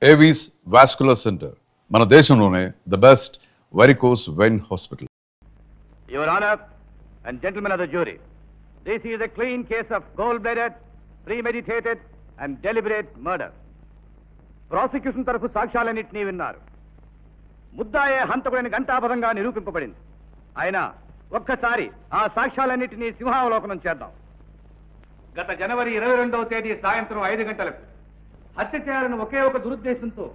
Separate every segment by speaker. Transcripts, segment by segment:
Speaker 1: Avis vascular centre మన దేశంలోనే the best varicose vein hospital.
Speaker 2: Your Honor and gentlemen of the jury, this is a clean case of cold-blooded, premeditated and deliberate murder. Prosecution తరఫు సాక్ష్యాలన్నింటినీ విన్నారు. ముద్దాయే హంతకుడిని ఘంటాపథంగా నిరూపింపబడింది. అయినా ఒక్కసారి ఆ సాక్ష్యాలన్నింటినీ సింహావలోకనం చేద్దాం. గత జనవరి 22వ తేదీ సాయంత్రం 5 గంటలకు హత్య చేయాలని ఒకే ఒక దురుద్దేశంతో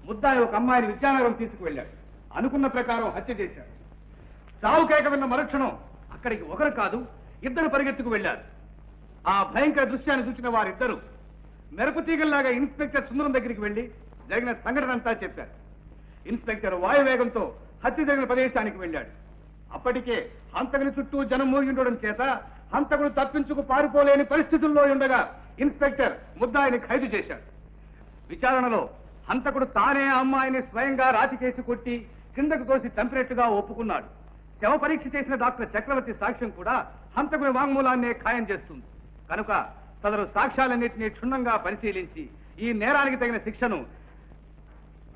Speaker 2: ముద్దాయి ఒక అమ్మాయిని విద్యానగరం తీసుకువెళ్ళాడు. అనుకున్న ప్రకారం హత్య చేశాడు. చావు కేక విన్న మరుక్షణం అక్కడికి ఒకరు కాదు 2 పరిగెత్తుకు వెళ్లారు. ఆ భయంకర దృశ్యాన్ని చూసిన వారిద్దరూ మెరుపుతీగల్లాగా ఇన్స్పెక్టర్ సుందరం దగ్గరికి వెళ్లి జరిగిన సంఘటన అంతా చెప్పారు. ఇన్స్పెక్టర్ వాయువేగంతో హత్య జరిగిన ప్రదేశానికి వెళ్ళాడు. అప్పటికే హంతకుని చుట్టూ జనం మూగి ఉండడం చేత హంతకుడు తప్పించుకు పారిపోలేని పరిస్థితుల్లో ఉండగా ఇన్స్పెక్టర్ ముద్దాయిని ఖైదు చేశాడు. విచారణలో హంతకుడు తానే అమ్మాయిని స్వయంగా రాతికేసి కొట్టి కిందకు తోసి చంపినట్టుగా ఒప్పుకున్నాడు. శవ పరీక్ష చేసిన డాక్టర్ చక్రవర్తి సాక్ష్యం కూడా హంతకుని వాంగ్మూలాన్నే ఖాయం చేస్తుంది. కనుక సదరు సాక్ష్యాలన్నింటినీ క్షుణ్ణంగా పరిశీలించి ఈ నేరానికి తగిన శిక్షను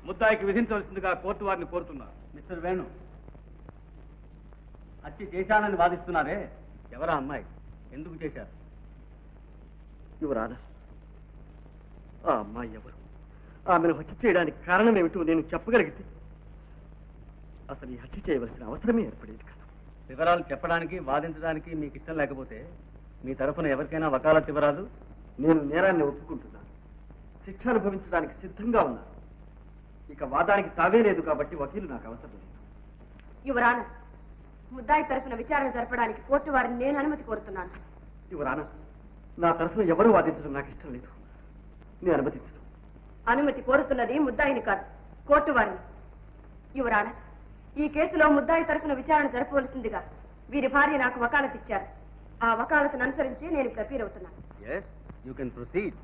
Speaker 2: ముద్దాయికి విధించవలసిందిగా కోర్టు వారిని కోరుతున్నారు.
Speaker 3: మిస్టర్ వేణు, హత్య చేశానని వాదిస్తున్నారే, ఎవరా అమ్మాయి, ఎందుకు చేశారు?
Speaker 4: యువరానా, ఆ అమ్మాయి ఎవరు, ఆమెను హత్య చేయడానికి కారణం ఏమిటో నేను చెప్పగలిగితే అసలు ఈ హత్య చేయవలసిన అవసరమే ఏర్పడేది కాదు.
Speaker 3: వివరాలు చెప్పడానికి వాదించడానికి మీకు ఇష్టం లేకపోతే మీ తరఫున ఎవరికైనా వకాలత్ ఇవ్వరాదు?
Speaker 4: నేను నేరాన్ని ఒప్పుకుంటున్నాను, శిక్ష అనుభవించడానికి సిద్ధంగా ఉన్నాను. ఇక వాదానికి తావే లేదు కాబట్టి వకీలు నాకు అవసరం లేదు.
Speaker 5: యువరానా, ముద్దాయి తరఫున విచారణ జరపడానికి కోర్టు వారిని నేను అనుమతి కోరుతున్నాను.
Speaker 4: యువరానా, నా తరఫున ఎవరు వాదించడం నాకు ఇష్టం లేదు, నేను అనుమతించను.
Speaker 5: అనుమతి కోరుతున్నది ముద్దాయిని కాదు, కోర్టు వారిని. యువరానా, ఈ కేసులో ముద్దాయి తరఫున విచారణ జరపవలసిందిగా వీరి భార్య నాకు వకాలత్ ఇచ్చారు. ఆ వకాలతను అనుసరించి నేను ఇక్కడ అపీల్ అవుతున్నాను.
Speaker 3: yes, you can proceed.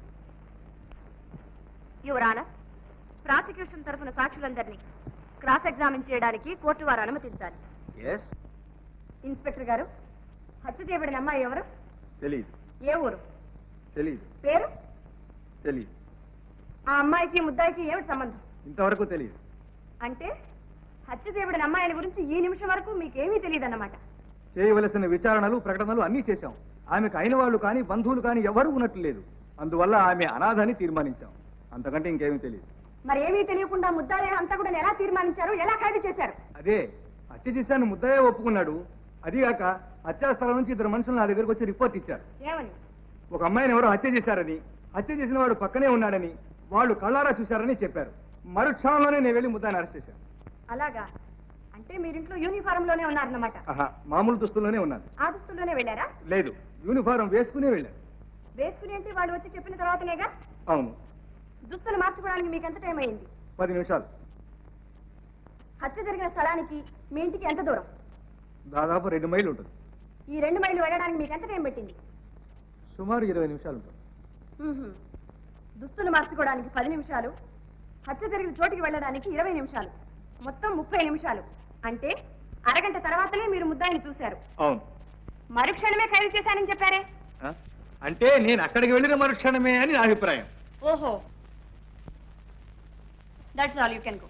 Speaker 5: యువరానా, ప్రాసిక్యూషన్ తరఫున సాక్షులందరినీ క్రాస్ ఎగ్జామిన్ చేయడానికి కోర్టు వారు అనుమతించాలి.
Speaker 3: yes.
Speaker 5: ఇన్స్పెక్టర్ గారు, హత్య చేయబడిన అమ్మాయి ఎవరు?
Speaker 4: తెలీదు.
Speaker 5: ఏ ఊరు?
Speaker 4: తెలీదు.
Speaker 5: పేరు?
Speaker 4: తెలీదు.
Speaker 5: ఆ అమ్మాయికి ముద్దాయికి ఏమిటి సంబంధం?
Speaker 4: ఇంతవరకు తెలియదు.
Speaker 5: అంటే హత్య చేయబడిన అమ్మాయిని గురించి ఈ నిమిషం వరకు మీకేమీ తెలియదన్నమాట.
Speaker 2: చేయవలసిన విచారణలు ప్రకటనలు అన్నీ చేశాం. ఆమెకు అయిన వాళ్ళు కానీ బంధువులు కానీ ఎవరూ ఉన్నట్లు లేదు. అందువల్ల ఆమె అనాథని తీర్మానించాం. అంతకంటే ఇంకేమీ తెలియదు.
Speaker 5: మరి ఏమీ తెలియకుండా ముద్దాయి హంతకుడిని ఎలా తీర్మానించారు, ఎలా ఖైదు చేశారు?
Speaker 2: అదే హత్య చేశాను ముద్దయ్య ఒప్పుకున్నాడు. అదిగాక హత్యాస్థలం నుంచి 2 మనుషులు నా దగ్గరకు వచ్చి రిపోర్ట్ ఇచ్చారు.
Speaker 5: ఏమని?
Speaker 2: ఒక అమ్మాయిని ఎవరో హత్య చేశారని, హత్య చేసిన వాడు పక్కనే ఉన్నాడని, వాళ్ళు కళ్ళారా చూశారని చెప్పారు. మరుక్షణంలోనే నేను వెళ్ళి ముద్దాయిని అరెస్ట్ చేశాను.
Speaker 5: అలాగా? అంటే మీరింట్లో యూనిఫారం లోనే ఉన్నారన్నమాట.
Speaker 2: మామూలు దుస్తుల్లోనే ఉన్నాను.
Speaker 5: ఆ దుస్తుల్లోనే వెళ్ళారా?
Speaker 2: లేదు, యూనిఫారం వేసుకునే వెళ్ళాను.
Speaker 5: వేసుకుని అంటే వాళ్ళు వచ్చి చెప్పిన తర్వాతనేగా?
Speaker 2: అవును.
Speaker 5: దుస్తులు మార్చుకోవడానికి మీకు ఎంత టైం అయింది?
Speaker 2: 10 నిమిషాలు.
Speaker 5: హత్య జరిగిన స్థలానికి మీ ఇంటికి ఎంత దూరం?
Speaker 2: దాదాపు 2 మైళ్ళు ఉంటుంది.
Speaker 5: ఈ 2 మైళ్ళు వెళ్ళడానికి మీకు ఎంత టైం పట్టింది?
Speaker 2: సుమారు 20 నిమిషాలు ఉంటుంది.
Speaker 5: దుస్తులు మార్చుకోవడానికి 10 నిమిషాలు, హత్య జరిగిన చోటికి వెళ్ళడానికి 20 నిమిషాలు, మొత్తం 30 నిమిషాలు. అంటే అరగంట తర్వాతనే మీరు ముద్దాయిని చూశారు.
Speaker 2: అవును.
Speaker 5: మరుక్షణమే ఖైదు చేశానని చెప్పారే?
Speaker 2: అంటే నేను అక్కడికి వెళ్ళిన మరుక్షణమే అని నా అభిప్రాయం.
Speaker 5: ఓహో, that's all, you can go.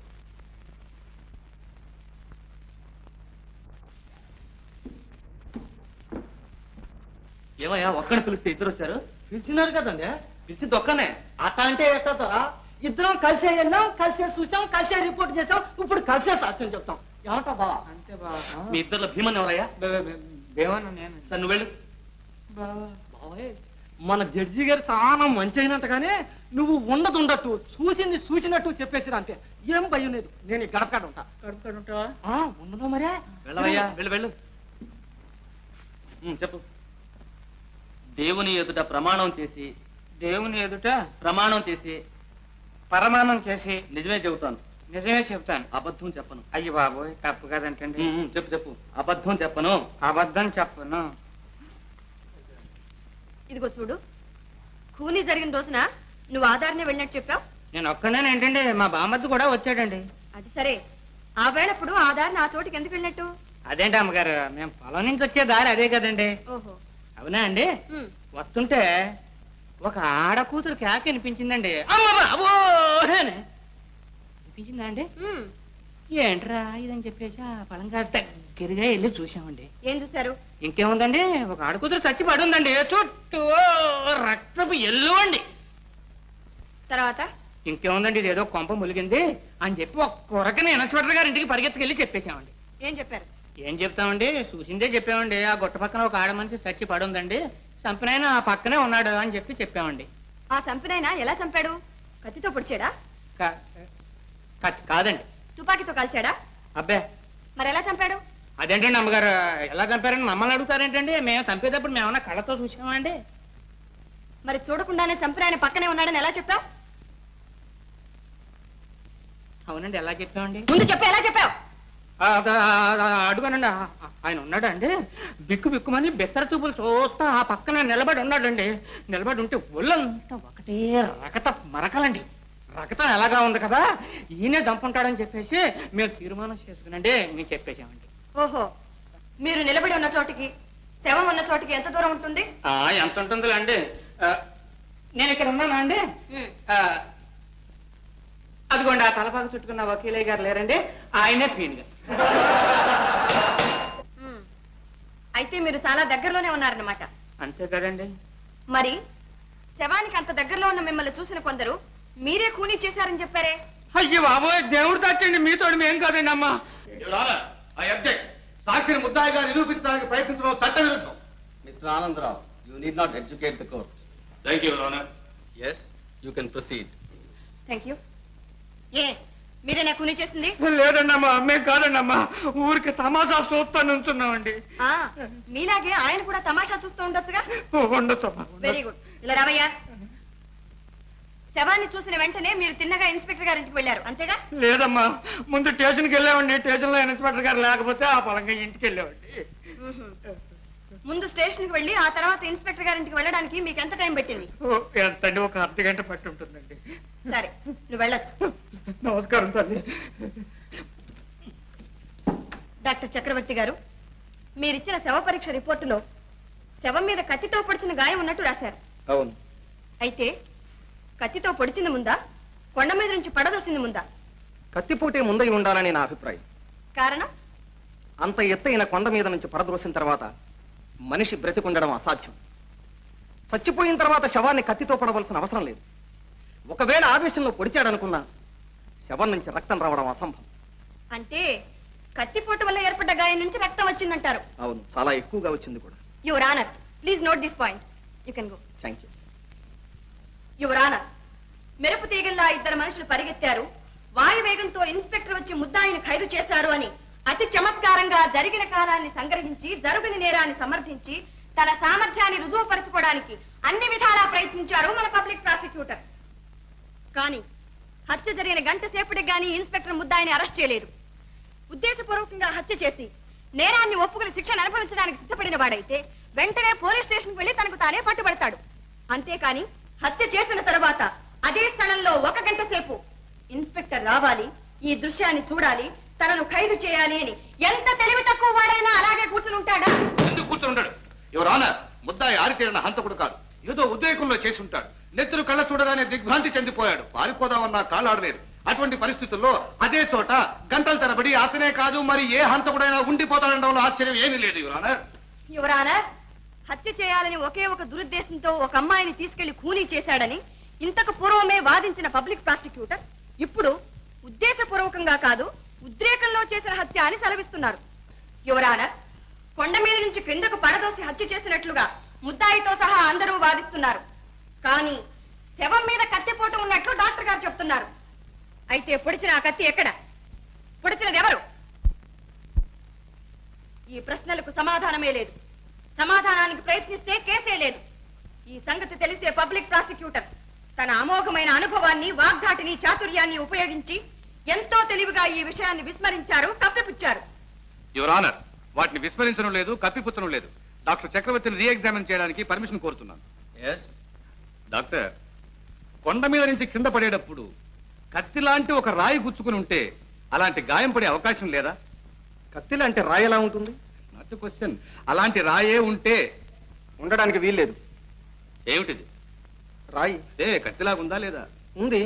Speaker 3: ఏమయ్యా, ఒక్కడిని పిలిస్తే ఇద్దరు వచ్చారు?
Speaker 4: పిలిచినారు కదండి.
Speaker 3: పిలిచి దొక్కనే
Speaker 4: అట్లా అంటే ఎట్టారా? ఇద్దరం కలిసే వెళ్ళాం, కలిసే చూసాం, కలిసే రిపోర్ట్ చేసాం, ఇప్పుడు కలిసే సాక్ష్యం చెప్తాం. ఏమంటా బావా?
Speaker 3: అంతే బావా. మీ ఇద్దరు భీమన్ ఎవరయ్యా?
Speaker 4: భీమన్ నేను.
Speaker 3: సార్ నువ్వు వెళ్ళు.
Speaker 4: బావే, మన జడ్జి గారు చాలా మంచి అయినట్టుగానే నువ్వు ఉండదు చూసింది చూసినట్టు చెప్పేసిరా అంతే. ఏం భయం లేదు. నేను ఈ గడపకాడ ఉంటా. గడపకాడ ఉంటావా? ఉండదు మరే.
Speaker 3: వెళ్ళవయ్యా, వెళ్ళు వెళ్ళు. చెప్పు. దేవుని ఎదుట ప్రమాణం చేసి,
Speaker 4: దేవుని ఎదుట
Speaker 3: ప్రమాణం చేసి,
Speaker 4: పరమాణం చేసి
Speaker 3: నిజమే చెబుతాను.
Speaker 4: నిజమే చెప్తాను,
Speaker 3: అబద్ధం చెప్పను.
Speaker 4: అయ్యి బాబోయ్, తప్పు కదంటండి.
Speaker 3: చెప్పు చెప్పు. అబద్ధం చెప్పను.
Speaker 4: అబద్ధం చెప్పను.
Speaker 5: ఇదిగో చూడు, కూలీ జరిగిన రోజున నువ్వు ఆధారనే వెళ్ళినట్టు చెప్పావు.
Speaker 4: నేను ఒక్కనే ఏంటండి, మా బామ్మద్దు కూడా వచ్చాడండి.
Speaker 5: అది సరే, ఆ వేళప్పుడు ఆధారని ఆ చోటికి ఎందుకు వెళ్ళినట్టు?
Speaker 4: అదేంటి అమ్మగారు, మేము పొలం నుంచి వచ్చే దారి అదే కదండి.
Speaker 5: ఓహో,
Speaker 4: అవునా అండి? వస్తుంటే ఒక ఆడ కూతురు కేక వినిపించిందండి. అమ్మ బాబో, అనిపించిందా అండి
Speaker 5: మ్మ్.
Speaker 4: ఏంట్రా ఇదని చెప్పేసి ఆ పలంగా దగ్గరగా వెళ్ళి చూసామండి.
Speaker 5: ఏం చూశారు?
Speaker 4: ఇంకేముందండి, ఒక ఆడకూతురు చచ్చి పడి ఉందండి, చుట్టూ రక్తపు ఎల్లు అండి.
Speaker 5: తర్వాత
Speaker 4: ఇంకేముందండి, ఇదేదో కొంప ములిగింది అని చెప్పి ఒక కొరకని ఇన్స్పెక్టర్ గారి ఇంటికి పరిగెత్తుకెళ్ళి చెప్పేశామండి.
Speaker 5: ఏం చెప్పారు?
Speaker 4: ఏం చెప్తామండి, చూసిందే చెప్పామండి. ఆ గుట్ట పక్కన ఒక ఆడ మనిషి చచ్చి పడి ఉందండి, చంపినైనా ఆ పక్కనే ఉన్నాడు అని చెప్పి చెప్పామండి.
Speaker 5: ఆ చంపినైనా ఎలా చంపాడు? కత్తితో పొడిచాడా?
Speaker 4: కాదండి.
Speaker 5: తుపాకీతో కాల్చాడా?
Speaker 4: అబ్బే,
Speaker 5: మరి ఎలా చంపాడు?
Speaker 4: అదేంటండి అమ్మగారు, ఎలా చంపారని మమ్మల్ని అడుగుతారేంటండి? మేము చంపేటప్పుడు మేమన్నా కళ్ళతో చూసామా అండి?
Speaker 5: మరి చూడకుండానే చంపిన ఆయన పక్కనే ఉన్నాడని ఎలా చెప్పావు?
Speaker 4: అవునండి, ఎలా చెప్పామండి?
Speaker 5: ముందు చెప్పు, ఎలా చెప్పావు?
Speaker 4: అడుగునండి, ఆయన ఉన్నాడా అండి? బిక్కు బిక్కుమని బెత్తర చూపులు చూస్తా ఆ పక్కన నిలబడి ఉన్నాడండి. నిలబడి ఉంటే ఒళ్ళంతా ఒకటే రకత మరకలండి. రకతం ఎలాగా ఉంది కదా, ఈయనే దంపుంటాడని చెప్పేసి మేము తీర్మానం చేసుకునండి మేము చెప్పేసామండి.
Speaker 5: ఓహో, మీరు నిలబడి ఉన్న చోటికి శవం ఉన్న చోటికి ఎంత దూరం ఉంటుంది?
Speaker 4: ఎంత ఉంటుందో అండి, నేను ఇక్కడ ఉన్నానా అండి? అదిగోండి ఆ తలపాకు చుట్టుకున్న వకీలయ్య గారు లేరండి, ఆయనే పీన్ గారు.
Speaker 5: మ్మ్. అయితే మీరు చాలా దగ్గరలోనే ఉన్నారన్నమాట.
Speaker 4: అంతే కదండి.
Speaker 5: మరి శవానికి అంత దగ్గరలో ఉన్న మిమ్మల్ని చూసిన కొందరు మీరే ఖూనీ చేశారని చెప్పారే?
Speaker 4: అయ్యో బాబోయ్, దేవుడు సాక్షండి, మీతోడు మేం కాదండి అమ్మా.
Speaker 2: సాక్షిని ముద్దాయిగా నిరూపించడానికి ప్రయత్నించడం చట్ట విరుద్ధం.
Speaker 3: Mister Anandarao, you need not educate the court.
Speaker 2: Thank you, your honour.
Speaker 3: Yes, you can proceed.
Speaker 5: Thank you. ఏ మీరేనా ఖూనీ చేసింది?
Speaker 4: లేదండి అమ్మా, మేం కాదండి అమ్మా, ఊరికి తమాషా చూస్తా నుంచున్నామండి.
Speaker 5: ఆ, మీలాగే ఆయన కూడా తమాషా చూస్తూ ఉండొచ్చుగా.
Speaker 4: ఉండొచ్చు.
Speaker 5: Very good. ఇలా రావయ్యా. శవాన్ని చూసిన వెంటనే మీరు తిన్నగా ఇన్స్పెక్టర్ గారింటికి వెళ్ళారు, అంతేగా?
Speaker 4: లేదమ్మా, ముందు స్టేషన్కి వెళ్ళామండి. స్టేషన్ లో ఇన్స్పెక్టర్ గారు లేకపోతే ఆ పొలంగా ఇంటికి వెళ్ళామండి.
Speaker 5: మ్మ్హ్మ్. ముందు స్టేషన్కి వెళ్ళి ఆ తర్వాత ఇన్స్పెక్టర్ గారింటికి వెళ్ళడానికి మీకు ఎంత టైం పెట్టింది?
Speaker 4: ఎంతండి, ఒక అర్ధగంట పట్టి ఉంటుందండి.
Speaker 5: సరే, నువ్వు వెళ్ళొచ్చు.
Speaker 4: నమస్కారం తల్లి.
Speaker 5: డాక్టర్ చక్రవర్తి గారు, మీరిచ్చిన శవ పరీక్ష రిపోర్టులో శవం మీద కత్తితో పొడిచిన గాయం ఉన్నట్టు రాశారు.
Speaker 3: అవును.
Speaker 5: అయితే కత్తితో పొడిచింది ముందా, కొండ మీద నుంచి పడదోసింది ముందా?
Speaker 6: కత్తిపోటే ముందై ఉండాలని నా అభిప్రాయం.
Speaker 5: కారణం?
Speaker 6: అంత ఎత్తైన కొండ మీద నుంచి పడద్రోసిన తర్వాత మనిషి బ్రతికుండడం అసాధ్యం. చచ్చిపోయిన తర్వాత శవాన్ని కత్తితో పడవలసిన అవసరం లేదు. ఒకవేళ ఆవేశంలో పొడిచాడనుకున్నా శవం నుంచి రక్తం రావడం అసంభవం.
Speaker 5: అంటే కత్తిపోటు వల్ల ఏర్పడ్డ గాయం నుంచి రక్తం వచ్చిందంటారు?
Speaker 6: అవును, చాలా ఎక్కువగా వచ్చింది కూడా.
Speaker 5: Your honour, please note this point. You can go.
Speaker 6: Thank you.
Speaker 5: Your honour, మెరుపు తీగల్లా ఇద్దరు మనుషులు పరిగెత్తారు, వాయువేగంతో ఇన్స్పెక్టర్ వచ్చి ముద్దాయిని ఖైదు చేశారు అని అతి చమత్కారంగా జరిగిన కాలాన్ని సంగ్రహించి జరుగుని నేరాన్ని సమర్థించి తన సామర్థ్యాన్ని రుజువుపరచుకోవడానికి అన్ని విధాలా ప్రయత్నించారు మన పబ్లిక్ ప్రాసిక్యూటర్. కానీ హత్య జరిగిన గంట సేపటికి గానీ ఇన్స్పెక్టర్ ముద్దాయిని అరెస్ట్ చేయలేదు. ఉద్దేశపూర్వకంగా హత్య చేసి నేరాన్ని ఒప్పుకుని శిక్షను అనుభవించడానికి సిద్ధపడిన వాడైతే వెంటనే పోలీస్ స్టేషన్కి వెళ్లి తనకు తానే పట్టుబడతాడు. అంతేకాని హత్య చేసిన తర్వాత అదే స్థలంలో 1 గంట సేపు ఇన్స్పెక్టర్ రావాలి, ఈ దృశ్యాన్ని చూడాలి, తనను ఖైదు చేయాలి అని ఎంత తెలివి తక్కువ వాడైనా అలాగే కూర్చుని ఉంటాడా?
Speaker 2: ఎందుకు కూర్చొని ఉండడు? యువర్ ఆనర్, ముద్దాయి ఆరితేరిన హంతకుడు కాదు, ఏదో ఉద్రేకంలో చేసి ఉంటాడు. నెత్తురు కళ్ళ చూడగానే దిగ్భ్రాంతి చెందిపోయాడు, పారిపోదామన్నా కాళ్ళాడలేదు. అటువంటి పరిస్థితుల్లో అదే చోట గంటల తరబడి అతనే కాదు మరి ఏ హంతకుడైనా ఉండిపోతాడనడంలో ఆశ్చర్యం ఏమీ లేదు. యువర్ ఆనర్,
Speaker 5: యువర్ ఆనర్, హత్య చేయాలని ఒకే ఒక దురుద్దేశంతో ఒక అమ్మాయిని తీసుకెళ్లి ఖూనీ చేశాడని ఇంతకు పూర్వమే వాదించిన పబ్లిక్ ప్రాసిక్యూటర్ ఇప్పుడు ఉద్దేశపూర్వకంగా కాదు ఉద్రేకంలో చేసిన హత్య అని సెలవిస్తున్నారు. యువర్ ఆనర్, కొండ మీద నుంచి క్రిందకు పడదోసి హత్య చేసినట్లుగా ముద్దాయితో సహా అందరూ వాదిస్తున్నారు. కానీ శవం మీద కత్తిపోటు ఉన్నట్లు డాక్టర్ గారు చెప్తున్నారు. అయితే పొడిచిన ఆ కత్తి ఎక్కడ? పొడిచినది ఎవరు? ఈ ప్రశ్నలకు సమాధానమే లేదు. సమాధానానికి ప్రయత్నిస్తే కేసే లేదు. ఈ సంగతి తెలిసే పబ్లిక్ ప్రాసిక్యూటర్ తన అమోఘమైన అనుభవాన్ని, వాగ్ధాటిని, చాతుర్యాన్ని ఉపయోగించి ఎంతో తెలివిగా ఈ విషయాన్ని విస్మరించారు, కప్పిపుచ్చారు.
Speaker 2: యువర్ ఆనర్, వాటిని విస్మరించడం లేదు, కప్పిపుచ్చడం లేదు. డాక్టర్ చక్రవర్తిని రీఎగ్జామిన్ చేయడానికి పర్మిషన్ కోరుతున్నాను.
Speaker 3: ఎస్.
Speaker 2: డాక్టర్, కొండ మీద నుంచి కింద పడేటప్పుడు కత్తి లాంటి ఒక రాయి గుచ్చుకుని ఉంటే అలాంటి గాయం పడే అవకాశం లేదా?
Speaker 6: కత్తి లాంటి రాయి ఎలా ఉంటుంది?
Speaker 2: Not question. అలాంటి రాయే ఉంటే
Speaker 6: ఉండడానికి వీల్లేదు.
Speaker 2: ఏమిటిది?
Speaker 6: రాయి
Speaker 2: కత్తిలాగుందా లేదా?
Speaker 6: ఉంది.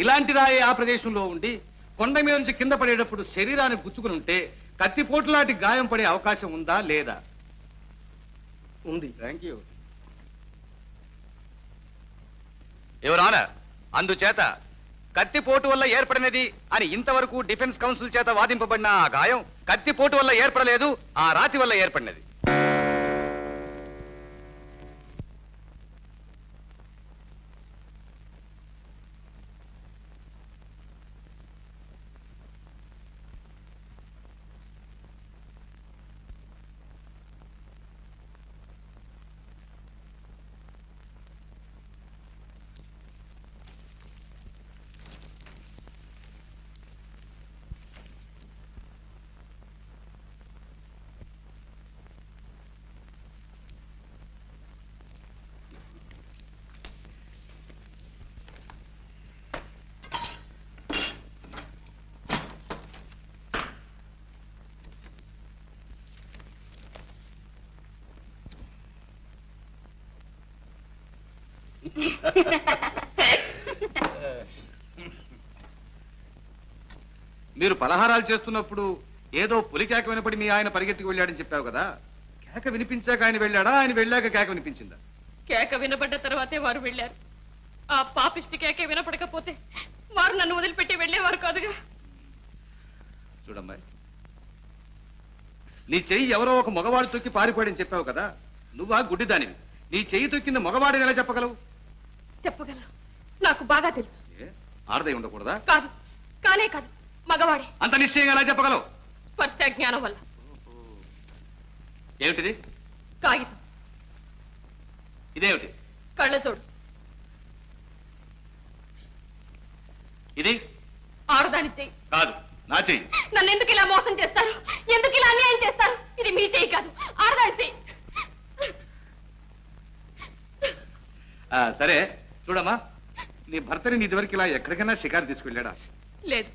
Speaker 2: ఇలాంటి రాయి ఆ ప్రదేశంలో ఉండి కొండ మీద నుంచి కింద పడేటప్పుడు శరీరాన్ని గుచ్చుకుని ఉంటే కత్తిపోటు లాంటి గాయం పడే అవకాశం ఉందా లేదా?
Speaker 6: ఉంది.
Speaker 2: Thank you your honour. అందుచేత కత్తిపోటు వల్ల ఏర్పడినది అని ఇంతవరకు డిఫెన్స్ కౌన్సిల్ చేత వాదింపబడిన ఆ గాయం కత్తిపోటు వల్ల ఏర్పడలేదు, ఆ రాతి వల్ల ఏర్పడినది. మీరు పలహారాలు చేస్తున్నప్పుడు ఏదో పులి కేక వినపడి మీ ఆయన పరిగెత్తికి వెళ్ళాడని చెప్పావు కదా, కేక వినిపించాక ఆయన వెళ్ళాడా, ఆయన వెళ్ళాక కేక వినిపించిందా?
Speaker 7: కేక వినబడ్డ తర్వాతే వారు వెళ్ళారు. ఆ పాపిష్టి కేకే వినపడకపోతే వారు నన్ను వదిలిపెట్టి వెళ్ళేవారు కాదుగా.
Speaker 2: చూడమ్మాయి, నీ చెయ్యి ఎవరో ఒక మగవాడు తొక్కి పారిపోయాడని చెప్పావు కదా, నువ్వా గుడ్డిదానివి. నీ చెయ్యి తొక్కింది మగవాడిని ఎలా చెప్పగలవు?
Speaker 7: చెప్పగలను, నాకు బాగా తెలుసు.
Speaker 2: ఆడదై ఉండకూడదా?
Speaker 7: కాదు, కానే కాదు, మగవాడే.
Speaker 2: అంత నిశ్చయంగా ఎలా చెప్పగలవు?
Speaker 7: స్పర్శ జ్ఞానం వల్ల.
Speaker 2: ఏమిటిది?
Speaker 7: కాగితం.
Speaker 2: ఇదేమిటి?
Speaker 7: కళ్ళజోడు.
Speaker 2: ఇది
Speaker 7: ఆడదాని చెయ్యి.
Speaker 2: కాదు, నా చెయ్యి.
Speaker 7: నన్ను ఎందుకు ఇలా మోసం చేస్తారు, ఎందుకు ఇలా అన్యాయం చేస్తారు? ఇది మీ చెయ్యి కాదు, ఆడదాని చెయ్యి.
Speaker 2: సరే చూడమ్మా, నీ భర్తని నీ ఇదివరకు ఇలా ఎక్కడికైనా షికారు తీసుకెళ్ళాడా?
Speaker 7: లేదు,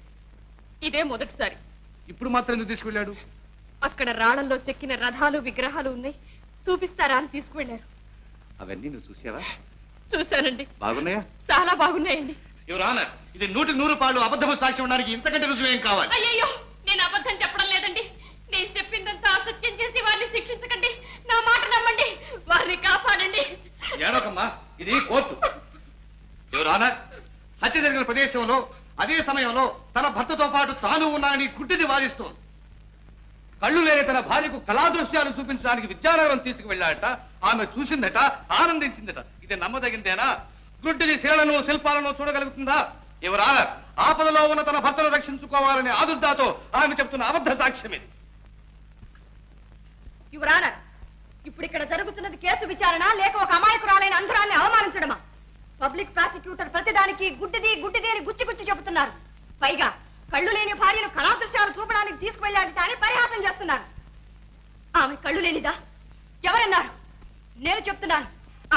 Speaker 7: ఇదే మొదటిసారి.
Speaker 2: ఇప్పుడు మాత్రం ఎందుకు తీసుకెళ్ళాడు?
Speaker 7: అక్కడ రాళ్లలో చెక్కిన రథాలు విగ్రహాలు ఉన్నాయి, చూపిస్తారా అని తీసుకువెళ్ళారు.
Speaker 2: అవన్నీ నువ్వు చూసావా?
Speaker 7: చూశానండి.
Speaker 2: బాగున్నాయా?
Speaker 7: చాలా బాగున్నాయండి.
Speaker 2: యువర్ ఆనర్, ఇది 100కు 100 అబద్ధపు సాక్ష్యం ఉండడానికి ఇంతకంటే రుజువు ఏం కావాలి?
Speaker 7: అయ్యయ్యో, నేను అబద్ధం చెప్పడం లేదండి. నేను చెప్పిందంతా అసత్యం చేసి వారిని శిక్షించకండి. నా మాట నమ్మండి, వారిని కాపాడండి.
Speaker 2: ఏడోకమ్మా, ఇది కోర్టు. యువర్ ఆనర్, హత్య జరిగిన ప్రదేశంలో అదే సమయంలో తన భర్తతో పాటు తాను ఉన్నానని గుడ్డిని వాదిస్తోంది. కళ్ళు లేని తన భార్యకు కళాదృశ్యాలు చూపించడానికి విద్యానగరం తీసుకువెళ్ళాడట. ఆమె చూసిందట, ఆనందించిందట. ఇది నమ్మదగిందేనా? గుడ్డిని శిలను శిల్పాలను చూడగలుగుతుందా? యువర్ ఆనర్, ఆపదలో ఉన్న తన భర్తను రక్షించుకోవాలనే ఆదుర్దాతో ఆమె చెప్తున్న అబద్ధ సాక్ష్యం ఇది.
Speaker 5: యువర్ ఆనర్, ఇప్పుడు ఇక్కడ జరుగుతున్నది కేసు విచారణ లేక ఒక అమాయకురాలైన అంధరాన్ని అవమానించడమా? పబ్లిక్ ప్రాసిక్యూటర్ ప్రతిదానికి గుడ్డిది గుడ్డిది అని గుచ్చి గుచ్చి చెబుతున్నారు. పైగా కళ్ళు లేని భార్యను కళాదృశ్యాలు చూపడానికి తీసుకువెళ్ళాడు అని పరిహాసం చేస్తున్నారు. ఆమె కళ్ళు లేనిదా? ఎవరన్నారు? నేను చెప్తున్నాను,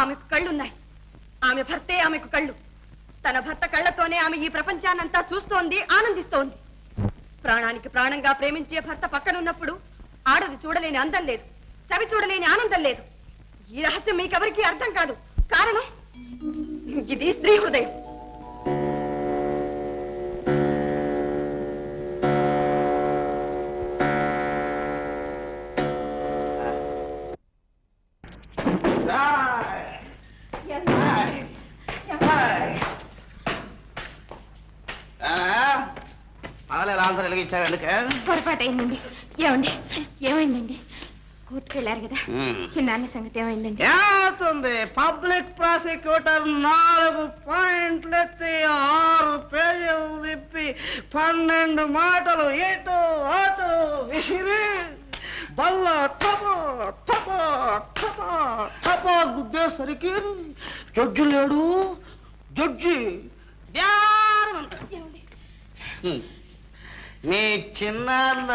Speaker 5: ఆమెకు కళ్ళున్నాయి. ఆమె భర్తే ఆమెకు కళ్ళు. తన భర్త కళ్ళతోనే ఆమె ఈ ప్రపంచాన్నంతా చూస్తోంది, ఆనందిస్తోంది. ప్రాణానికి ప్రాణంగా ప్రేమించే భర్త పక్కనున్నప్పుడు ఆడది చూడలేని అందం లేదు, చవి చూడలేని ఆనందం లేదు. ఈ రహస్యం మీకెవరికీ అర్థం కాదు. కారణం ఇది స్త్రీ హృదయం.
Speaker 8: పొరపాటు అయిందండి. ఏమండి, ఏమైందండి? కోర్టుకు వెళ్ళారు కదా, చిన్నాన్న సంగతి ఏమైందండి?
Speaker 6: ఏమవుతుంది? పబ్లిక్ ప్రాసిక్యూటర్ 4 పాయింట్లు ఎత్తి 6 పేజీలు తిప్పి 12 మాటలు ఇటు అటు విసిరి బల్ల టపో టపో టపో టపో గుద్దేసరికి జడ్జి లేడు. జడ్జి మీ చిన్నాన్న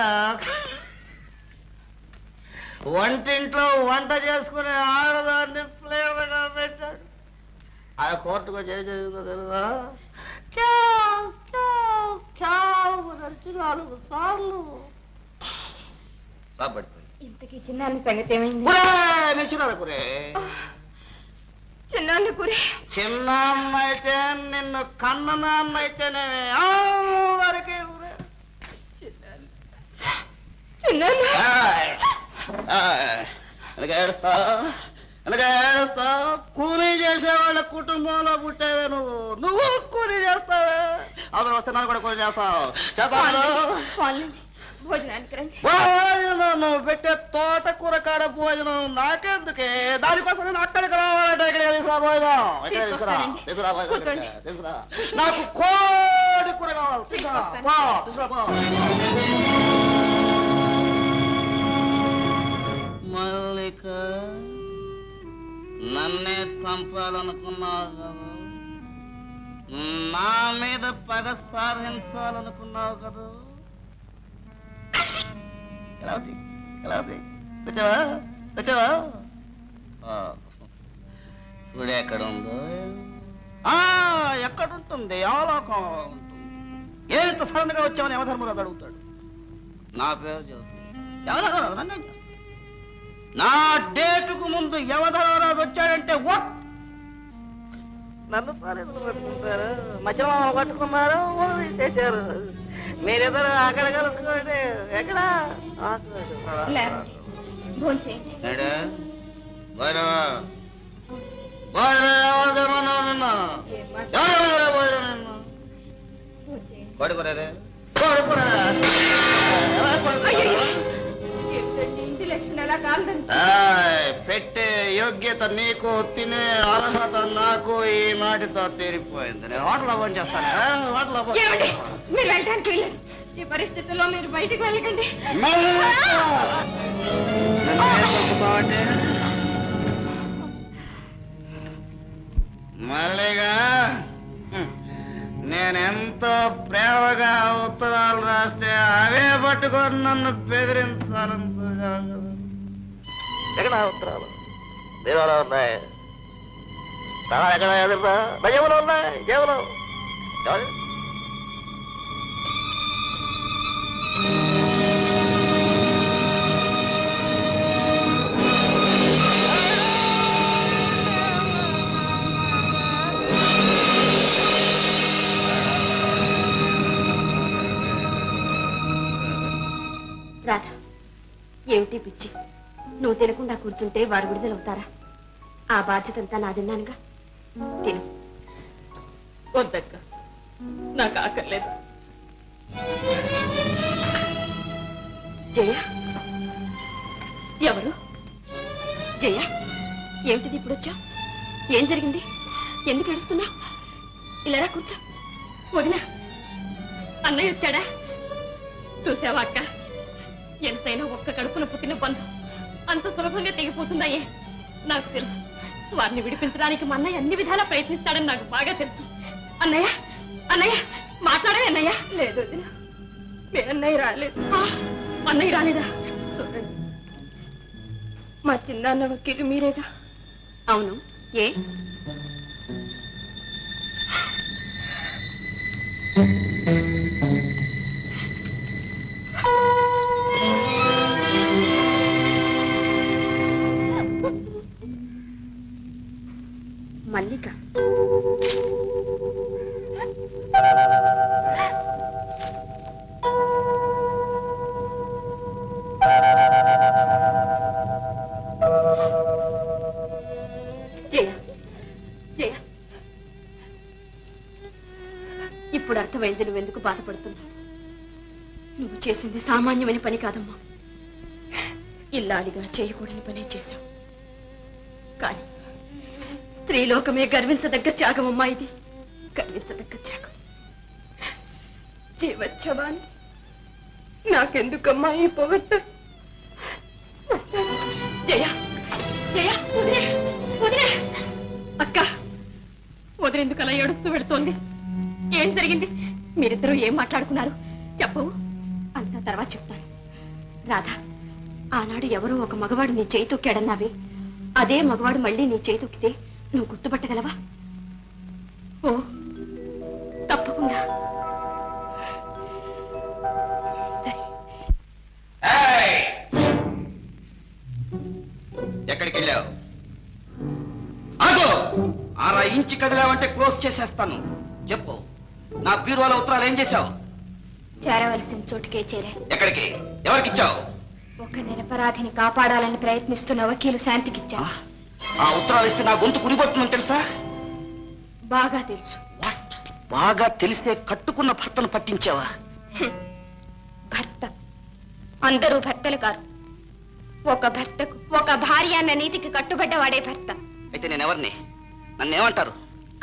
Speaker 6: వంటింట్లో వంట చేసుకునే ఆడదాన్ని ప్లేవగా పెట్టాడు. ఆ కోర్టుకు చేసిందో తెలుసా? 4 సార్లు.
Speaker 8: ఇంతకీ చిన్నాన్న సంగతి ఏమైంది? చిన్నాన్న కురే
Speaker 6: చిన్నాన్న అయితే నిన్ను కన్న నాన్న అయితేనే అందరికీ ఎందుకేస్తా కూలీ చేసేవాళ్ళ కుటుంబంలో పుట్టావే నువ్వు కూలీ చేస్తావే అవసరం వస్తే నన్ను కూడా కూలీ చేస్తావు
Speaker 5: పోన్లేండి, భోజనానికి రండి.
Speaker 6: భోజనం నువ్వు పెట్టే తోటకూర కాడ భోజనం నాకెందుకే దానికోసం నేను అక్కడికి రావాలంటే ఇక్కడ తీసుకురా భోజనం ఇక్కడ తీసుకురా భోజనం తీసుకురా నాకు కోడి కూర కావాలి తీసుకురా పో మల్లిక నన్నే చంపాలనుకున్నావు కదా నా మీద పగ సాధించాలనుకున్నావు కదా ఇప్పుడు ఎక్కడ ఉందో ఎక్కడుంటుంది అవలోకం ఉంటుంది ఏమింత సడన్ గా వచ్చామని యమధర్మరాజు అడుగుతాడు నా పేరు చెబుతుంది యమధర్మరాజు నన్నేం చేస్తాడు నా డేటుకు ముందు యమధర్మరాజు వచ్చాడంటే నన్ను పాలేదులు పట్టుకుంటారు మధ్యలో పట్టుకున్నారు తీసేశారు మీరిద్దరు అక్కడ కలుసుకోండి ఎక్కడ
Speaker 5: లేవండి, భోంచేయండి. ఏంటండి ఇంటి లక్ష్మణ ఎలా కాలండి?
Speaker 6: పెట్టే యోగ్యత నీకు తినే అర్హత నాకు ఈ నాటితో తీరిపోయింది నేను హోటల్లో ఫోన్ చేస్తాను హోటల్లో
Speaker 5: ఏమండి? మీరు వెళ్ళడానికి వెళ్ళండి. ఈ పరిస్థితుల్లో మీరు బయటికి వెళ్ళకండి.
Speaker 6: మల్లిగా నేనెంతో ప్రేమగా ఉత్తరాలు రాస్తే అవే పట్టుకొని నన్ను బెదిరించాలంతో ఎక్కడ ఉత్తరాలు దేవాలో ఉన్నాయి ఎక్కడ ఎదురుదా భయములు ఉన్నాయి కేవలం
Speaker 5: రాధా, ఏమిటి పిచ్చి? నువ్వు తినకుండా కూర్చుంటే వారు విడుదలవుతారా? ఆ బాధ్యత అంతా నాదిన్నానుగా. తిను.
Speaker 7: వద్దక్క, నాకు ఆకర్లేదు.
Speaker 5: జయ,
Speaker 7: ఎవరు?
Speaker 5: జయ, ఏమిటిది ఇప్పుడు వచ్చా? ఏం జరిగింది? ఎందుకు ఏడుస్తున్నావు? ఇలా రా, కూర్చో.
Speaker 7: వదినా, అన్నయ్య వచ్చాడా? చూసావా అక్క, ఎంతైనా ఒక్క కడుపున పుట్టిన బంధం అంత సులభంగా తెగిపోతున్నాయే. నాకు తెలుసు, వారిని విడిపించడానికి మా అన్నయ్య అన్ని విధాలా ప్రయత్నిస్తాడని నాకు బాగా తెలుసు. అన్నయ్య, అన్నయ్య, మాట్లాడే అన్నయ్య.
Speaker 5: లేదు వదిన, మీ అన్నయ్య రాలేదు.
Speaker 7: అన్నయ్య రాలేదా?
Speaker 5: చూడండి, మా చిన్నాన్న వకీలు మీరేగా?
Speaker 7: అవును. ఏ?
Speaker 5: మల్లిక,
Speaker 7: జయ, జయ, ఇప్పుడు అర్థమైంది నువ్వెందుకు బాధపడుతున్నావు. నువ్వు చేసింది సామాన్యమైన పని కాదమ్మా. ఇల్లాలిగా చేయకూడని పనే చేశావు. కానీ స్త్రీలోకమే గర్వించదగ్గ త్యాగం అమ్మా ఇది. గర్వించదగ్గ త్యాగం.
Speaker 5: జీవచ్చవాన్ని నాకెందుకమ్మా ఈ పొగట్ట?
Speaker 7: జయ, జయ, వదిలే, వదిలే. అక్క, వదిలేందుకు అలా ఏడుస్తూ వెళుతోంది? ఏం జరిగింది? మీరిద్దరూ ఏం మాట్లాడుకున్నారు? చెప్పవు. అంతా తర్వాత చెప్తాను. రాధా, ఆనాడు ఎవరో ఒక మగవాడు నీ చేయి తొక్కాడన్నావే, అదే మగవాడు మళ్ళీ నీ చేయి తొక్కితే నువ్వు గుర్తుపట్టగలవా? ఓ, తప్పకుండా. సరే.
Speaker 6: ఎక్కడికి వెళ్ళావు? ఆగో! 6 ఇంచు కదిలావంటే క్లోజ్ చేసేస్తాను. చెప్పు, నా బీరువాల ఉత్తరాలు ఏం చేశావు?
Speaker 5: చేరవలసిన చోటుకే చేరా.
Speaker 6: ఎక్కడికి? ఎవరికిచ్చావు?
Speaker 8: ఒక నిరపరాధిని కాపాడాలని ప్రయత్నిస్తున్న వకీలు శాంతికిచ్చా.
Speaker 6: ఆ ఉత్తరాలు ఇస్తే నా గొంతు కురిపడుతుందని తెలుసా?
Speaker 8: బాగా తెలుసు.
Speaker 6: బాగా తెలిస్తే కట్టుకున్న భర్తను పట్టించావా?
Speaker 8: భర్త అందరూ భర్తలు కారు. ఒక భర్తకు ఒక భార్య అన్న నీతికి కట్టుబడ్డవాడే భర్త.
Speaker 6: అయితే నేనెవరిని? నన్నేమంటారు?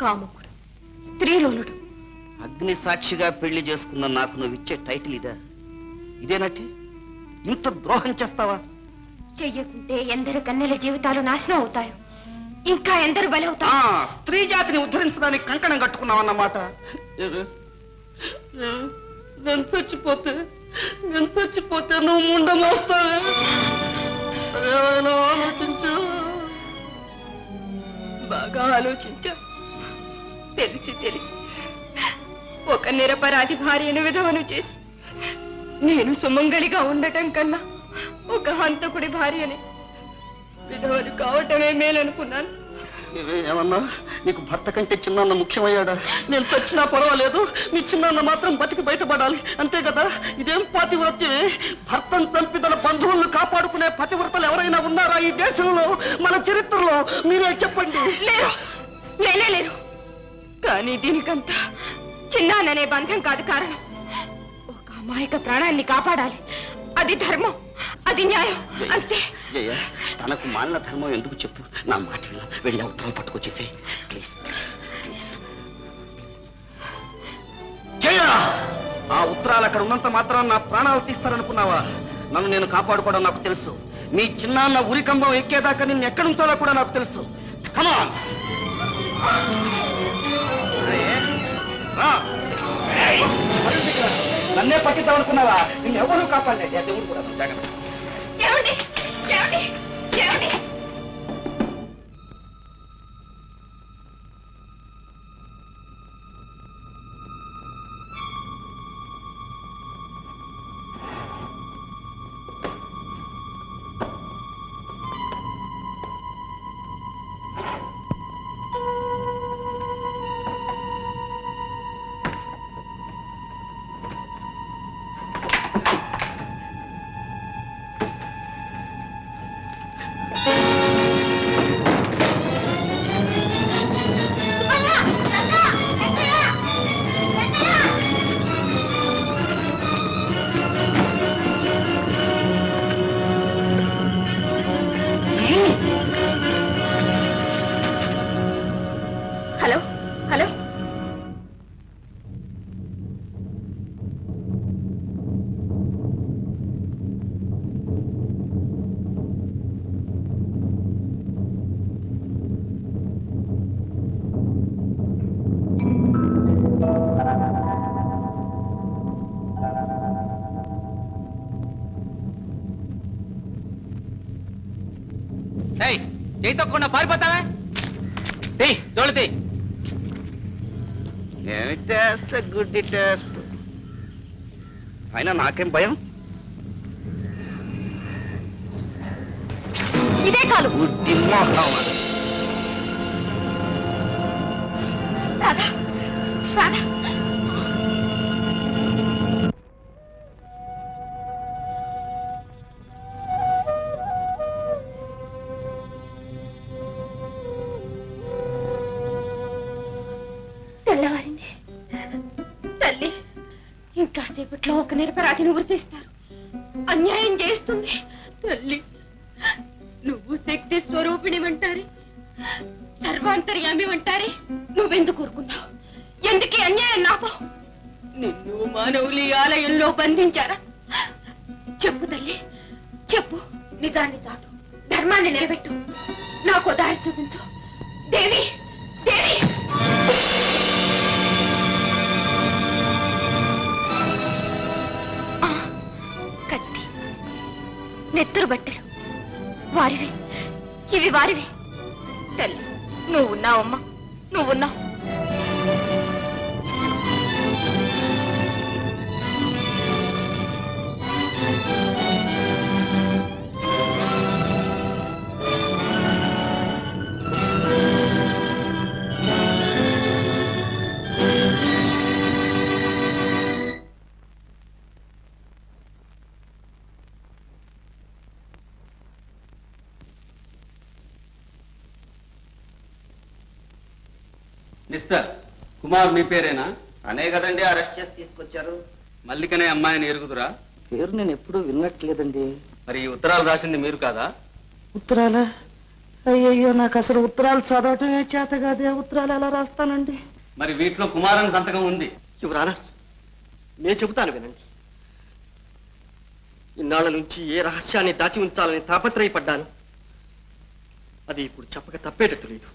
Speaker 8: కాముకుడు, స్త్రీలోలుడు.
Speaker 6: అగ్ని సాక్షిగా పెళ్లి చేసుకున్న నాకు నువ్వు ఇచ్చే టైటిల్ ఇదా? ఇదేనట్టే? ఇంత ద్రోహం చేస్తావా?
Speaker 8: చెయ్యకుంటే ఎందరు కన్నెల జీవితాలు నాశనం అవుతాయి, ఇంకా ఎందరు బలవుతారు.
Speaker 6: స్త్రీ జాతిని ఉద్ధరించడానికి కంకణం కట్టుకున్నావన్నమాట.
Speaker 4: నేను చచ్చిపోతే నువ్వు ముండమోస్తావే. ఏమైనా ఆలోచించు.
Speaker 8: బాగా ఆలోచించా. తెలిసి ఒక నిరపరాధి భార్యను విధవను చేసి నేను సుమంగళిగా ఉండటం కన్నా ఒక హంతకుడి భార్యని విధవలు కావటమే మేలనుకున్నాను.
Speaker 6: ఏమన్నా నీకు భర్త కంటే చిన్నాన్న ముఖ్యమయ్యాడా? నేను చచ్చినా పర్వాలేదు, మీ చిన్నాన్న మాత్రం బతికి బయటపడాలి, అంతే కదా? ఇదేం పాతివ్రత్యమే? భర్తను చంపి తన బంధువులను కాపాడుకునే పతివ్రతలు ఎవరైనా ఉన్నారా ఈ దేశంలో, మన చరిత్రలో? మీరే చెప్పండి.
Speaker 8: లేరు. కానీ దీనికంతా చిన్నాననే బంధం కాదు కారణం. ఒక అమాయక ప్రాణాన్ని కాపాడాలి, అది ధర్మం, అది న్యాయం, అంతే.
Speaker 6: జయ, తనకు మాలిన ధర్మం ఎందుకు చెప్పు? నా మాట విన్నా వెళ్ళి ఉత్తరం పట్టుకొచ్చేసే ప్లీజ్. జయ, ఆ ఉత్తరాలు అక్కడ ఉన్నంత మాత్రం నా ప్రాణాలు తీస్తారనుకున్నావా? నన్ను నేను కాపాడుకోవడం నాకు తెలుసు. మీ చిన్నాన్న ఉరికంబం ఎక్కేదాకా నిన్ను ఎక్కడి ఉంచాలో కూడా నాకు తెలుసు. కమాన్, నన్నే పట్టిద్దాం అనుకున్నావా? నిన్ను ఎవరు కాపాడలేదు, దేవుడు కూడా. జాగ్రత్త.
Speaker 8: ఏమండి? హలో.
Speaker 6: చేయి తప్పకుండా పారిపోతావా? తోలుతీ. ఏమి టెస్ట్, గుడ్డి టెస్ట్. అయినా నాకేం భయం?
Speaker 8: ఇదే కాలు.
Speaker 6: గుడ్డి మోహం.
Speaker 8: రాధా. తెల్లవారింది. తల్లి, ఇంకాసేపట్లో ఒక నిరపరాధిని ఉరితీస్తారు. అన్యాయం చేస్తుంది. తల్లి, నువ్వు శక్తి స్వరూపిణివంటారే, సర్వాంతర్యామి అంటారే, నువ్వెందుకు ఊరుకున్నావు? ఎందుకే అన్యాయం నాపో? నిన్ను మానవులు ఈ ఆలయంలో బంధించారా? చెప్పు తల్లి, చెప్పు. నిజాన్ని చాటు, ధర్మాన్ని నిలబెట్టు, నాకు దారి చూపించు. దేవి, దేవి. కత్తి, నెత్తురు బట్టలు వారివి, ఇవి వారివి. తల్లి, నువ్వున్నావమ్మా, నువ్వున్నావు.
Speaker 3: మిస్టర్ కుమార్ మీ పేరేనా?
Speaker 6: అనే కదండి అరెస్ట్ చేసి తీసుకొచ్చారు.
Speaker 3: మల్లికనే అమ్మాయిని ఎరుగుదురా?
Speaker 6: పేరు నేను ఎప్పుడూ విన్నట్లేదండి.
Speaker 3: మరి ఈ ఉత్తరాలు రాసింది మీరు కాదా?
Speaker 6: ఉత్తరాలా? అయ్యయ్యో, నాకు అసలు ఉత్తరాలు చదవటమే చేత కాదే. ఉత్తరాలు ఎలా రాస్తానండి?
Speaker 3: మరి వీటిలో కుమారన్ సంతకం ఉంది.
Speaker 4: యువరానా, నేను చెబుతాను వినండి. ఇన్నాళ్ల నుంచి ఏ రహస్యాన్ని దాచి ఉంచాలని తాపత్రయపడ్డాను, అది ఇప్పుడు చెప్పక తప్పేటట్టు లేదు.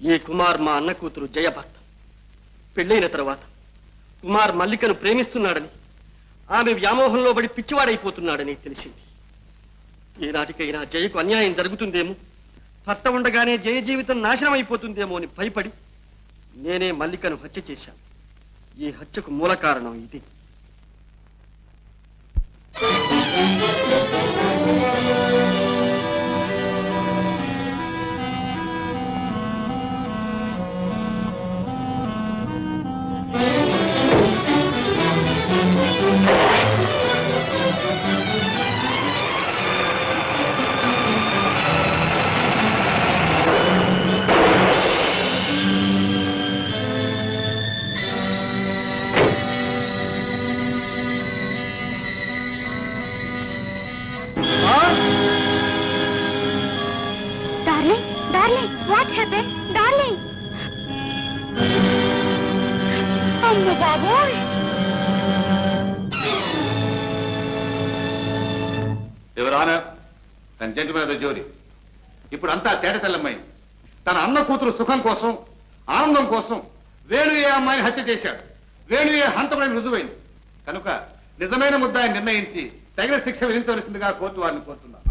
Speaker 4: ఈ కుమార్ మా అన్న కూతురు జయ భర్త. పెళ్ళైన తర్వాత కుమార్ మల్లికను ప్రేమిస్తున్నాడని, ఆమె వ్యామోహంలో పడి పిచ్చివాడైపోతున్నాడని తెలిసింది. ఏనాటికైనా జయకు అన్యాయం జరుగుతుందేమో, భర్త ఉండగానే జయ జీవితం నాశనం అయిపోతుందేమో అని భయపడి నేనే మల్లికను హత్య చేశాను. ఈ హత్యకు మూల కారణం ఇది.
Speaker 7: Darling, darling, what happen? Darling, అమ్మ బాబోయ్!
Speaker 1: Your honour and gentlemen of the jury, ఇప్పుడు అంతా తేట తెల్లమ్మైంది. తన అన్న కూతురు సుఖం కోసం, ఆనందం కోసం వేణు ఏ అమ్మాయిని హత్య చేశాడు. వేణు ఏ హంతకుడని రుజువైంది కనుక నిజమైన ముద్దాయిని నిర్ణయించి తగిన శిక్ష విధించవలసిందిగా కోర్టు వారిని కోరుతున్నారు.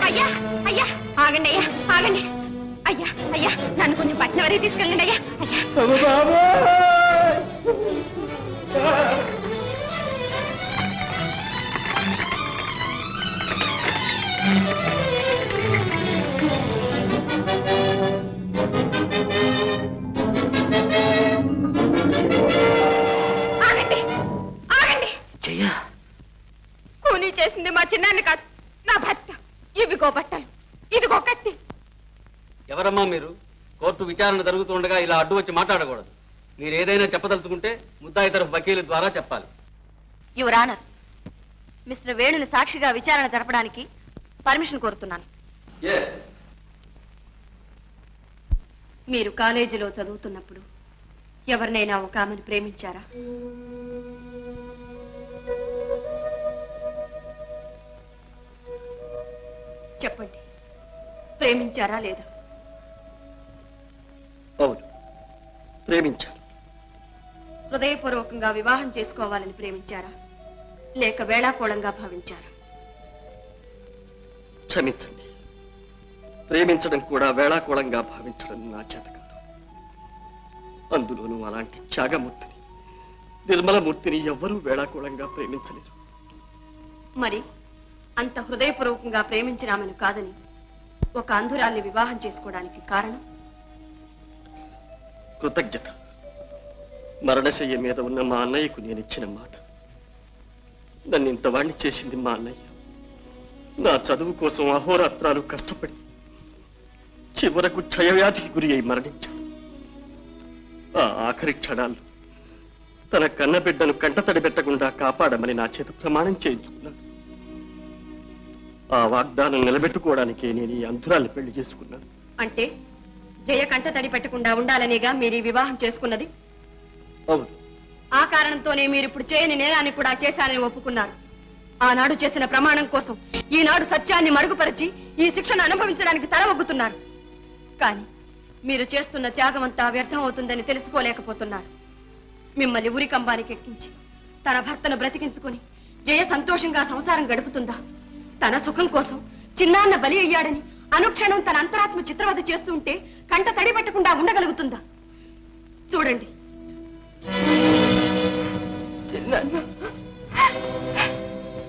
Speaker 7: అయ్యా, అయ్యా, ఆగండి అయ్యా, ఆగండి అయ్యా, అయ్యా, నన్ను కొంచెం పట్నం వరకు తీసుకెళ్ళండి అయ్యా. అయ్యా, ఆగండి, ఆగండి.
Speaker 6: జయ,
Speaker 7: కూనీ చేసింది మా చిన్నాన్ని కాదు, నా భర్త. ఇవిగో బట్టలు, ఇదిగో కత్తి.
Speaker 3: ఎవరమ్మా మీరు? కోర్టు విచారణ జరుగుతుండగా ఇలా అడ్డు వచ్చి మాట్లాడకూడదు. మీరు ఏదైనా చెప్పదలుచుకుంటే ముద్దాయి తరఫు వకీలు ద్వారా చెప్పాలి.
Speaker 5: యువర్ ఆనర్, మిస్టర్ వేణుని సాక్షిగా విచారణ జరపడానికి పర్మిషన్ కోరుతున్నాను. మీరు కాలేజీలో చదువుతున్నప్పుడు ఎవరినైనా ఒక ఆమెను ప్రేమించారా? చెప్పండి, ప్రేమించారా లేదా?
Speaker 4: అవును, ప్రేమించాను.
Speaker 5: హృదయపూర్వకంగా వివాహం చేసుకోవాలని ప్రేమించారా, లేక వేళాకోళంగా భావించారా?
Speaker 4: క్షమించండి, ప్రేమించడం కూడా వేళాకోళంగా భావించడం నా చేత కాదు. అందులోనూ అలాంటి త్యాగమూర్తిని, నిర్మలమూర్తిని ఎవ్వరూ వేళాకోళంగా ప్రేమించలేరు.
Speaker 5: మరి అంత హృదయపూర్వకంగా ప్రేమించిన ఆమెను కాదని ఒక అంధురాల్ని వివాహం చేసుకోవడానికి కారణం?
Speaker 4: కృతజ్ఞత. మరణశయ్య మీద ఉన్న మా అన్నయ్యకు నేను ఇచ్చిన మాట. నన్ను ఇంతవాణ్ణి చేసింది మా అన్నయ్య. నా చదువు కోసం అహోరాత్రాలు కష్టపడి చివరకు క్షయవ్యాధికి గురి అయి మరణించాడు. ఆ ఆఖరి క్షణాల్లో తన కన్నబిడ్డను కంటతడి పెట్టకుండా కాపాడమని నా చేత ప్రమాణం చేయించుకున్నాను. ఆ వాగ్దానం నిలబెట్టుకోవడానికే నేను ఈ అంధురాల్ని పెళ్లి చేసుకున్నాను.
Speaker 5: అంటే జయ కంట తడి పెట్టకుండా ఉండాలనేగా మీరు ఈ వివాహం చేసుకున్నది?
Speaker 4: అవును.
Speaker 5: ఆ కారణంతోనే మీరు ఇప్పుడు చేయని నేరాన్ని కూడా చేశానని ఒప్పుకున్నారు. ఆనాడు చేసిన ప్రమాణం కోసం ఈనాడు సత్యాన్ని మరుగుపరిచి ఈ శిక్షను అనుభవించడానికి తల ఒగ్గుతున్నారు. కానీ మీరు చేస్తున్న త్యాగమంతా వ్యర్థం అవుతుందని తెలుసుకోలేకపోతున్నారు. మిమ్మల్ని ఉరికంబానికి ఎక్కించి తన భర్తను బ్రతికించుకుని జయ సంతోషంగా సంసారం గడుపుతుందా? తన సుఖం కోసం చిన్నాన్న బలి అయ్యాడని అనుక్షణం తన అంతరాత్మ చిత్రవద చేస్తూ ఉంటే కంట తడి పెట్టకుండా ఉండగలుగుతుందా? చూడండి,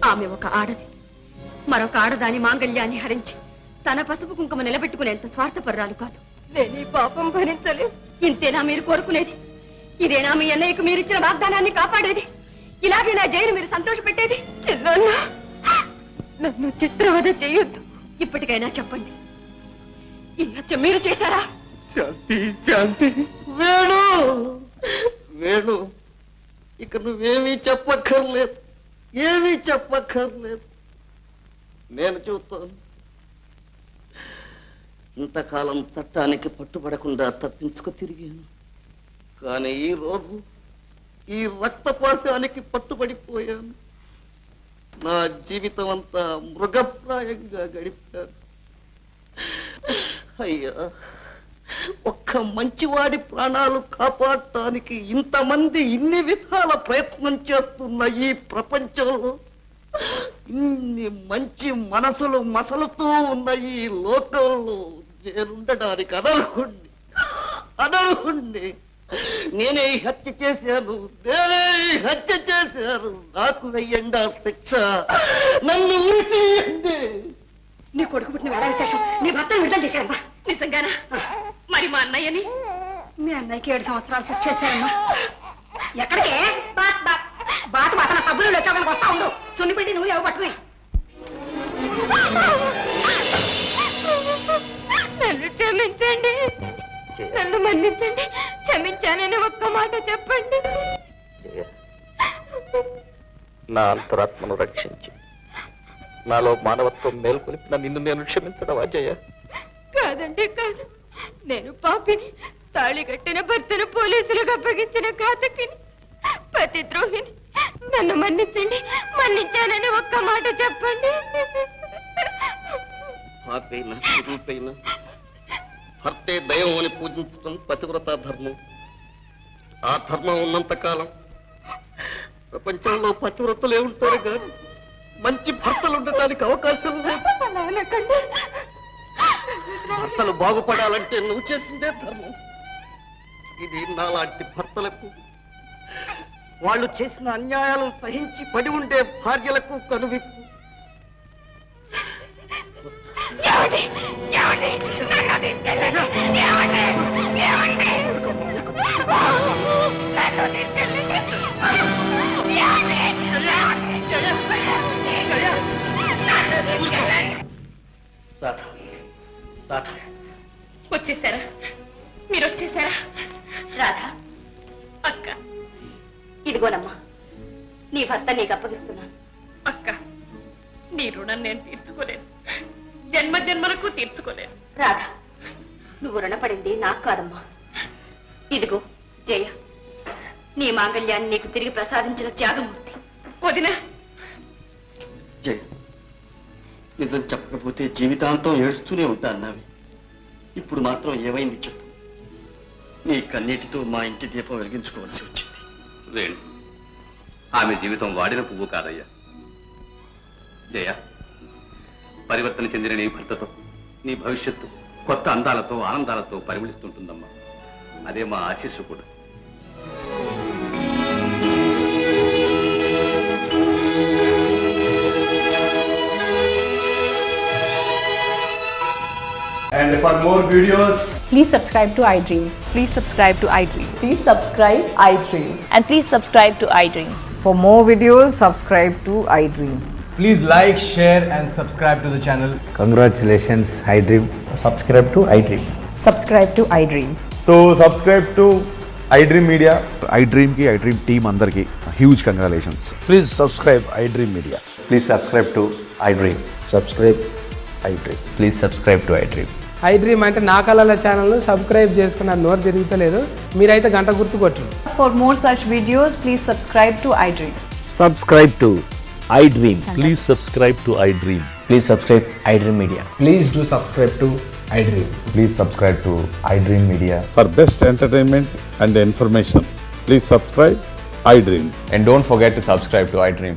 Speaker 5: ఆమె ఒక ఆడది. మరొక ఆడదాని మాంగళ్యాన్ని హరించి తన పసుపు కుంకుమ నిలబెట్టుకునేంత స్వార్థపరురాలు కాదు. నేను ఈ పాపం భరించలేదు. ఇంతేనా మీరు కోరుకునేది? ఇదేనా మీ అన్నయ్యకు మీరిచ్చిన వాగ్దానాన్ని కాపాడేది? ఇలాగే నా జైలు మీరు సంతోష పెట్టేది?
Speaker 8: నన్ను చిత్రవద చేయొద్దు. ఇప్పటికైనా చెప్పండి, ఈ హత్య మీరు చేశారా?
Speaker 6: శాంతి శాంతి వేణు వేణు ఇక నువ్వేమీ చెప్పక్కర్లేదు, ఏమీ చెప్పక్కర్లేదు. నేను చూస్తాను. ఇంతకాలం చట్టానికి పట్టుబడకుండా తప్పించుకు తిరిగాను, కానీ ఈ రోజు ఈ రక్తపాశానికి పట్టుబడిపోయాను. నా జీవితం అంతా మృగప్రాయంగా గడిపాను. అయ్యా, ఒక్క మంచివాడి ప్రాణాలు కాపాడటానికి ఇంతమంది ఇన్ని విధాల ప్రయత్నం చేస్తున్న ఈ ప్రపంచంలో, ఇన్ని మంచి మనసులు మసలుతూ ఉన్న ఈ లోకంలో నేనుండడానికి అనర్హుణ్ణి. నేనే ఈ హత్య చేశాను, నాకు వెయ్యండి ఆ శిక్ష, నన్ను ఉరి తీయండి.
Speaker 8: నీ కొడుకు పుట్టిన వేళ విశేషం నీ భర్తను విడుదల చేశారమ్మా. నిజంగానా? మరి మా అన్నయ్యని? మీ అన్నయ్యకి 7 సంవత్సరాలు శిక్ష చేశారమ్మా. ఎక్కడికే? బాత మాతన సబ్బులు వచ్చాక వస్తా ఉండు. సున్నిపెట్టి నువ్వు ఎవ పట్టుకుని. నన్ను క్షమించండి, నన్ను మన్నించండి. క్షమించానని ఒక్క మాట చెప్పండి.
Speaker 6: నా అంతరాత్మను రక్షించి నాలో మానవత్వం మేల్కొలిపిన నిన్ను నేను క్షమించడం అజయ.
Speaker 8: కాదండి కాదు, నేను పాపిని, తాళి కట్టిన భర్తను పోలీసులకు అప్పగించిన ఘాతకిని, పతిద్రోహిని. నన్ను మన్నించండి, మన్నించానని ఒక్క మాట చెప్పండి.
Speaker 6: పాపైనా రూపైనా భర్తే దైవం అని పూజించడం పతివ్రత ధర్మం. ఆ ధర్మం ఉన్నంత కాలం ప్రపంచంలో పతివ్రతలే ఉంటారు కానీ మంచి భర్తలు ఉండటానికి అవకాశం లేదు.
Speaker 8: అలా అనకండి.
Speaker 6: భర్తలు బాగుపడాలంటే నువ్వు చేసిందే ధర్మం. ఇది నాలాంటి భర్తలకు, వాళ్ళు చేసిన అన్యాయాలను సహించి పడి ఉండే భార్యలకు కనువిప్పు.
Speaker 8: వచ్చేసారా? మీరు వచ్చేసారా? రాధా అక్క, ఇదిగోనమ్మా నీ భర్త నీకు అప్పగిస్తున్నాను. అక్క, నీ రుణం నేను తీర్చుకోలేను, జన్మ జన్మలకు తీర్చుకోలేను. రాధా, నువ్వు రుణపడింది నాకు కాదమ్మా. ఇదిగో జయ, నీ మాంగళ్యాన్ని నీకు తిరిగి ప్రసాదించిన త్యాగమూర్తి. వదినా,
Speaker 6: జయ, నిజం చెప్పకపోతే జీవితాంతం ఏడుస్తూనే ఉంటా అన్నావి. ఇప్పుడు మాత్రం ఏమైంది చెప్పు. నీ కన్నీటితో మా ఇంటి దీపం వెలిగించుకోవాల్సి వచ్చింది.
Speaker 1: వేణు, ఆమె జీవితం వాడిన పువ్వు కాదయ్యా. జయ, పరివర్తన చెందిన నీ భర్తతో నీ భవిష్యత్తు కొత్త అందాలతో ఆనందాలతో పరిమళిస్తుంటుందమ్మా. అదే మా ఆశీస్సు కూడా.
Speaker 9: And for more videos,
Speaker 10: please subscribe to iDream.
Speaker 7: Please subscribe to iDream.
Speaker 10: Please subscribe iDream.
Speaker 7: And please subscribe to iDream.
Speaker 10: For more videos, subscribe to iDream.
Speaker 9: please like, share and subscribe to the channel.
Speaker 11: Congratulations, iDream.
Speaker 9: Subscribe to iDream.
Speaker 10: Subscribe to iDream.
Speaker 9: So subscribe to iDream Media.
Speaker 11: iDream ki iDream team andarki huge congratulations.
Speaker 12: Please subscribe iDream Media.
Speaker 11: Please subscribe to iDream.
Speaker 12: Subscribe iDream.
Speaker 11: Please subscribe to iDream.
Speaker 13: iDream అంటే నా కళల channel subscribe చేసుకున్న నోరు తిరుగుతలేదు. మీరైతే గంట గుర్తు కొట్టండి.
Speaker 10: For more such videos, please subscribe to iDream.
Speaker 11: Subscribe to iDream.
Speaker 12: Please subscribe to iDream.
Speaker 11: Please subscribe iDream Media.
Speaker 9: Please do subscribe to iDream.
Speaker 11: Please subscribe to iDream Media.
Speaker 12: For best entertainment and information, please subscribe iDream.
Speaker 11: And don't forget to subscribe to iDream.